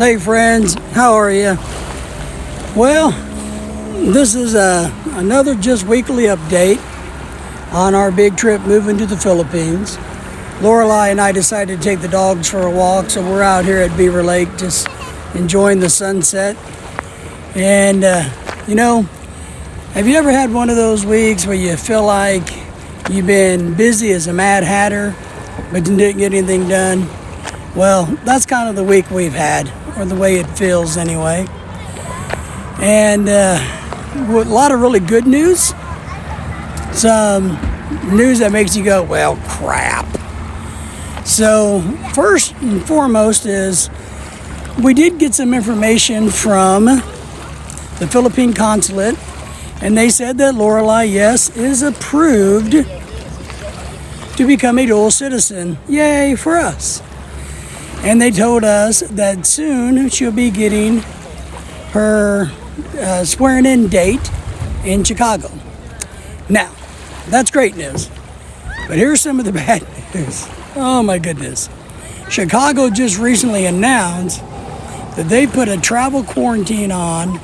Hey friends, how are you? Well, this is another just weekly update on our big trip moving to the Philippines. Lorelei and I decided to take the dogs for a walk, so we're out here at Beaver Lake just enjoying the sunset. And, have you ever had one of those weeks where you feel like you've been busy as a Mad Hatter, but you didn't get anything done? Well, that's kind of the week we've had, or the way it feels anyway. And a lot of really good news. Some news that makes you go, well, crap. So first and foremost is we did get some information from the Philippine consulate, and they said that Lorelei, yes, is approved to become a dual citizen. Yay for us. And they told us that soon she'll be getting her swearing in date in Chicago. Now, that's great news. But here's some of the bad news. Oh my goodness. Chicago just recently announced that they put a travel quarantine on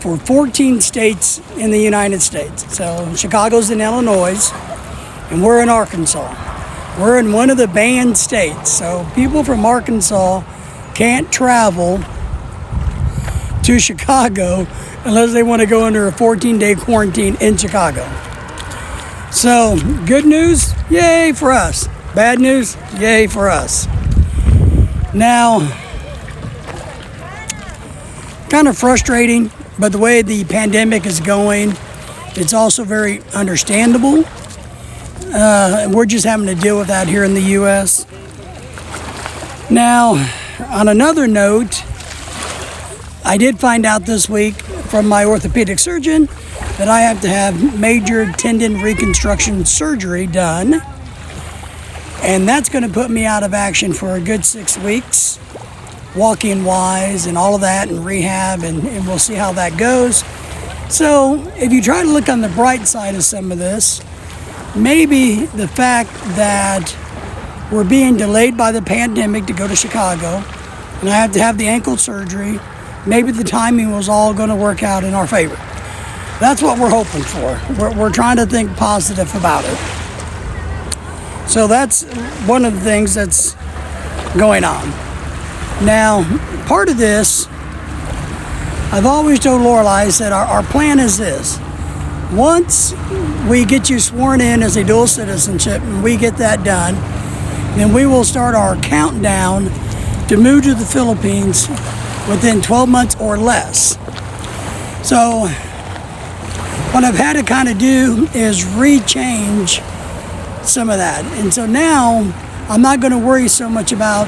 for 14 states in the United States. So Chicago's in Illinois, and we're in Arkansas. We're in one of the banned states, so people from Arkansas can't travel to Chicago unless they want to go under a 14-day quarantine in Chicago. So, good news, yay for us. Bad news, yay for us. Now, kind of frustrating, but the way the pandemic is going, it's also very understandable. We're just having to deal with that here in the U.S. Now, on another note, I did find out this week from my orthopedic surgeon that I have to have major tendon reconstruction surgery done. And that's going to put me out of action for a good 6 weeks, walking wise and all of that, and rehab, and we'll see how that goes. So if you try to look on the bright side of some of this, maybe the fact that we're being delayed by the pandemic to go to Chicago, and I have to have the ankle surgery, maybe the timing was all going to work out in our favor. That's what we're hoping for. We're trying to think positive about it. So that's one of the things that's going on. Now, part of this, I've always told Lorelei, I said our plan is this. Once we get you sworn in as a dual citizenship and we get that done, then we will start our countdown to move to the Philippines within 12 months or less. So what I've had to kind of do is rechange some of that. And so now I'm not going to worry so much about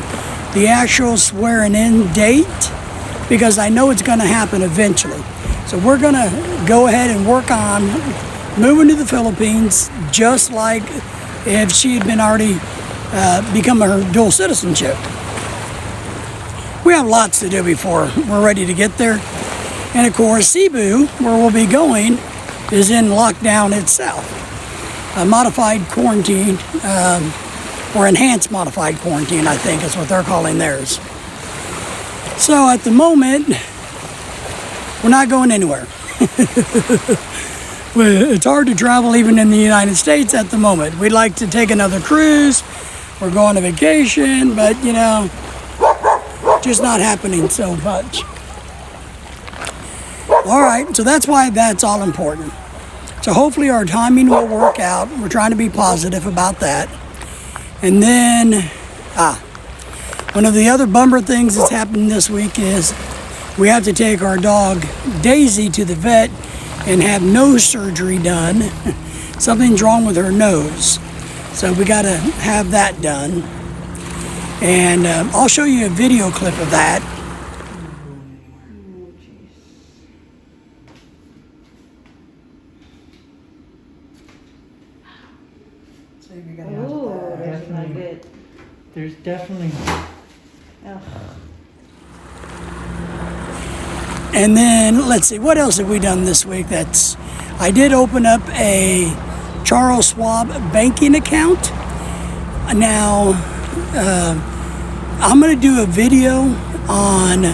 the actual swearing in date, because I know it's going to happen eventually. So we're going to go ahead and work on moving to the Philippines just like if she had been already become her dual citizenship. We have lots to do before we're ready to get there. And of course, Cebu, where we'll be going, is in lockdown itself. A modified quarantine, or enhanced modified quarantine, I think is what they're calling theirs. So at the moment, we're not going anywhere. It's hard to travel even in the United States at the moment. We'd like to take another cruise. We're going on vacation, but just not happening so much. All right, so that's why that's all important. So hopefully our timing will work out. We're trying to be positive about that. And then, one of the other bummer things that's happened this week is we have to take our dog Daisy to the vet and have nose surgery done. Something's wrong with her nose. So we got to have that done. And I'll show you a video clip of that. Oh, that's not good. There's definitely. Oh. And then let's see, what else have we done this week? I did open up a Charles Schwab banking account. Now, I'm going to do a video on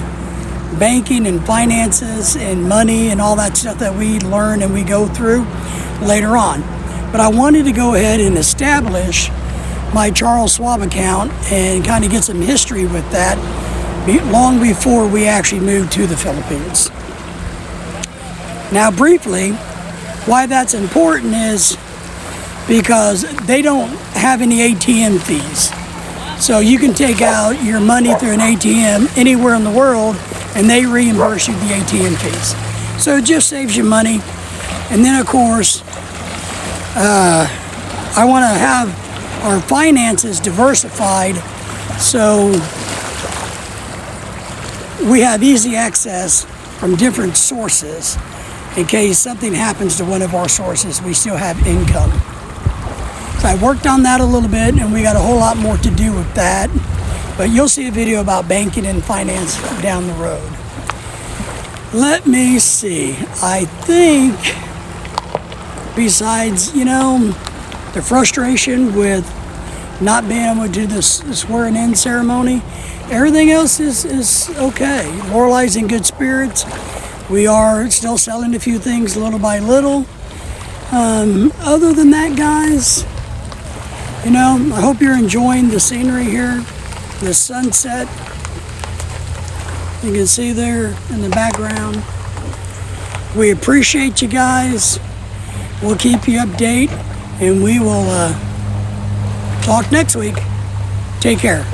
banking and finances and money and all that stuff that we learn and we go through later on. But I wanted to go ahead and establish my Charles Schwab account and kind of get some history with that long before we actually moved to the Philippines. Now, briefly, why that's important is because they don't have any ATM fees. So you can take out your money through an ATM anywhere in the world and they reimburse you the ATM fees. So it just saves you money. And then, of course, I want to have our finances diversified so we have easy access from different sources. In case something happens to one of our sources, we still have income. So I worked on that a little bit, and we got a whole lot more to do with that. But you'll see a video about banking and finance down the road. Let me see. I think besides, the frustration with not being able to do this swearing in ceremony, everything else is okay. Lorelai's in good spirits. We are still selling a few things little by little. Other than that, guys, I hope you're enjoying the scenery here, the sunset. You can see there in the background. We appreciate you guys. We'll keep you updated, and we will talk next week. Take care.